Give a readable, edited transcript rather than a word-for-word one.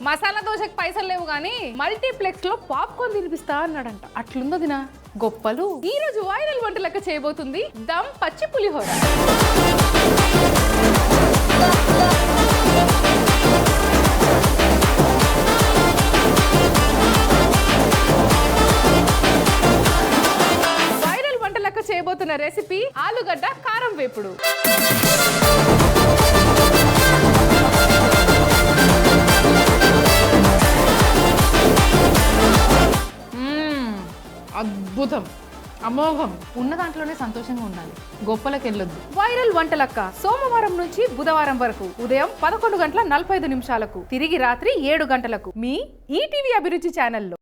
మసాలా దోశకి పైసలు లేవు కానీ మల్టీప్లెక్స్ లో పాప్కార్న్ తినిపిస్తా అన్నాడంట. అట్లుందో దినా గొప్పలు. ఈ రోజు వైరల్ వంట లెక్క చేయబోతుంది దమ్ పచ్చి పులిహోర. వైరల్ వంట లెక్క చేయబోతున్న రెసిపీ ఆలుగడ్డ కారం వేపుడు. అద్భుతం, అమోఘం. ఉన్న దాంట్లోనే సంతోషంగా ఉండాలి, గొప్పలకు వెళ్ళొద్దు. వైరల్ వంటలక్క సోమవారం నుంచి బుధవారం వరకు ఉదయం 11:45 తిరిగి రాత్రి 7 గంటలకు మీ ఈటీవీ అభిరుచి ఛానల్లో.